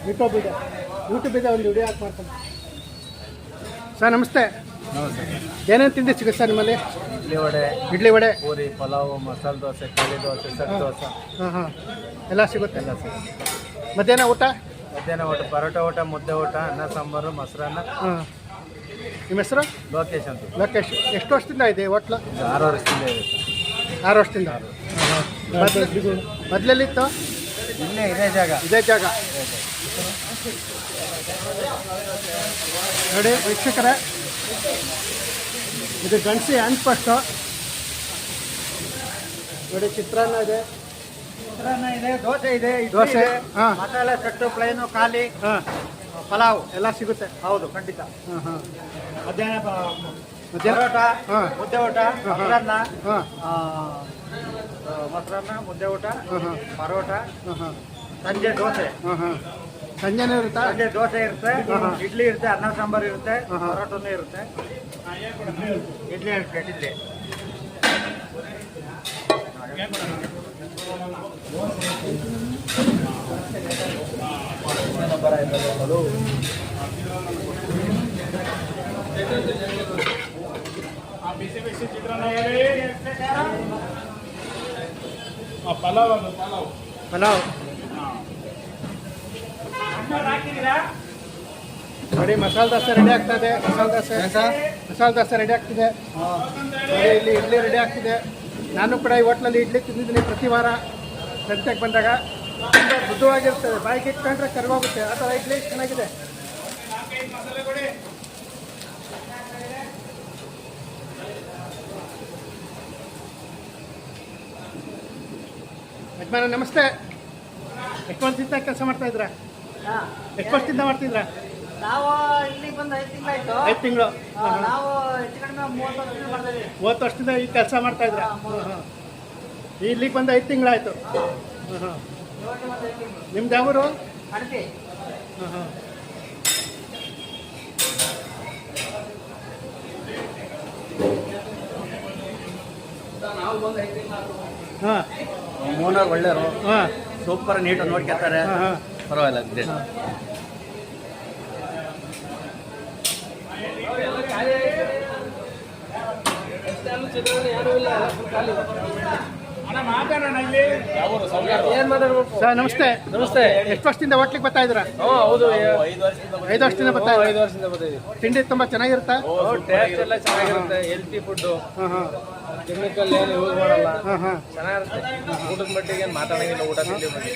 YouTube ಇದೆ, ಒಂದು video ಹಾಕಿ ಮಾಡ್ತಾನೆ. ಸರ್ ನಮಸ್ತೆ. ಏನೇನು ತಿಂಡಿ ಸಿಗುತ್ತೆ ಸರ್ ನಿಮ್ಮಲ್ಲಿ? ಇಡ್ಲಿ ವಡೆ, ಪೂರಿ, ಪಲಾವು, ಮಸಾಲೆ ದೋಸೆ, ಖಾಲಿ ದೋಸೆ, ಸೆಟ್ ದೋಸೆ. ಎಲ್ಲ ಸಿಗುತ್ತೆ. ಮಧ್ಯಾಹ್ನ ಊಟ ಪರೋಟ ಊಟ, ಮುದ್ದೆ ಊಟ, ಅನ್ನ ಸಾಂಬಾರು, ಮೊಸರನ್ನ. ನಿಮ್ಮ ಹೆಸರು? ಲೋಕೇಶ್ ಅಂತ. ಲೋಕೇಶ್. ಎಷ್ಟು ವರ್ಷದಿಂದ ಇದೆ ಹೋಟ್ಲು? 6 ವರ್ಷದಿಂದ ಇದೆ. 6 ವರ್ಷದಿಂದ. ಮೊದಲೆಲ್ಲಿತ್ತು? ಇಲ್ಲೇ ಇದೇ ಜಾಗ. ನೋಡಿ ವೀಕ್ಷಕರೇ, ಇದು ಗಣಸಿ ಹ್ಯಾಂಡ್ ಫಸ್ಟು. ನೋಡಿ ಚಿತ್ರಾನ್ನ ಇದೆ, ದೋಸೆ ಇದೆ, ದೋಸೆ, ಮಸಾಲೆ ಸೆಟ್ಟು, ಪ್ಲೇನು, ಖಾಲಿ, ಪಲಾವ್ ಎಲ್ಲ ಸಿಗುತ್ತೆ. ಹೌದು, ಖಂಡಿತ. ಮಧ್ಯಾಹ್ನ ಪರೋಟ, ಮುದ್ದೆ ಊಟ, ಮೊಸರನ್ನ, ಮುದ್ದೆ ಊಟ, ಪರೋಟ. ಸಂಜೆ ದೋಸೆ. ಸಂಜೆನೂ ಇರುತ್ತಾ? ಸಂಜೆ ದೋಸೆ ಇರುತ್ತೆ, ಇಡ್ಲಿ ಇರುತ್ತೆ, ಅನ್ನ ಸಾಂಬಾರು ಇರುತ್ತೆ, ಪರೋಟನೂ ಇರುತ್ತೆ. ಇಡ್ಲಿ 2 ಪ್ಲೇಟ್ ಇಡ್ಲಿ. ಪಲಾವ್ ನೋಡಿ. ಮಸಾಲೆ ದೋಸೆ ರೆಡಿ ಆಗ್ತದೆ. ಮಸಾಲೆ ದೋಸೆ ರೆಡಿ ಆಗ್ತಿದೆ. ನೋಡಿ ಇಲ್ಲಿ ಇಡ್ಲಿ ರೆಡಿ ಆಗ್ತಿದೆ. ನಾನು ಕೂಡ ಈ ಹೋಟ್ಲಲ್ಲಿ ಇಡ್ಲಿ ತಿಂದಿದ್ದೀನಿ ಪ್ರತಿ ವಾರ ಸಂತೆಗೆ ಬಂದಾಗ. ತುಂಬ ಮೃದುವಾಗಿರ್ತದೆ, ಬಾಯಿಗೆ ಇಟ್ಕೊಂಡ್ರೆ ಕರ್ಗೋಗುತ್ತೆ. ಆ ಥರ ಇಡ್ಲಿ ಚೆನ್ನಾಗಿದೆ. ಯಜಮಾನ ನಮಸ್ತೆ. ಎಷ್ಟು ವರ್ಷದಿಂದ ಕೆಲಸ ಮಾಡ್ತಾ ಇದ್ರಾ? ಎಷ್ಟು ವರ್ಷದಿಂದ ಮಾಡ್ತಿದ್ರಾ? ನಾವು ಇಲ್ಲಿಗೆ ಬಂದು 5 ತಿಂಗಳಾಯ್ತು. 5 ತಿಂಗಳು. ನಾವು ಹೆಚ್ಚು ಕಡಿಮೆ 30 ವರ್ಷದಿಂದ ಮಾಡ್ತಾ ಇದ್ದೀವಿ. 30 ವರ್ಷದಿಂದ ಈ ಕೆಲಸ ಮಾಡ್ತಾ ಇದ್ರಾ? ಇಲ್ಲಿಗೆ ಬಂದು 5 ತಿಂಗಳಾಯ್ತು. ನಿಮ್ದು ಯಾವರು? ಅಡತಿ. ಓನರ್ ಒಳ್ಳೆಯವರು, ಸೂಪರ್ ನೀಟ್ ನೋಡ್ಕೊತಾರೆ, ಪರವಾಗಿಲ್ಲ. ಸರ್ ನಮಸ್ತೆ. ಎಷ್ಟು ವರ್ಷದಿಂದ ಹೋಟ್ಲಿಗೆ ಬರ್ತಾ ಇದ್ದೀರಾ? ಹೌದು, 5 ವರ್ಷದಿಂದ ಬರ್ತಾ ಇದ್ದೀವಿ. ತಿಂಡಿ ತುಂಬ ಚೆನ್ನಾಗಿರುತ್ತಾ? ಟೇಸ್ಟ್ ಎಲ್ಲ ಚೆನ್ನಾಗಿರುತ್ತೆ, ಹೆಲ್ತಿ ಫುಡ್ಡು, ಕೆಮಿಕಲ್ ಏನು ಯೂಸ್ ಮಾಡಲ್ಲ, ಚೆನ್ನಾಗಿರುತ್ತೆ. ಊಟದ ಮಟ್ಟಿಗೆ ಏನು ಮಾತಾಡೋಂಗಿಲ್ಲ, ಊಟ ತಿಂಡಿ ಮಾಡಿ.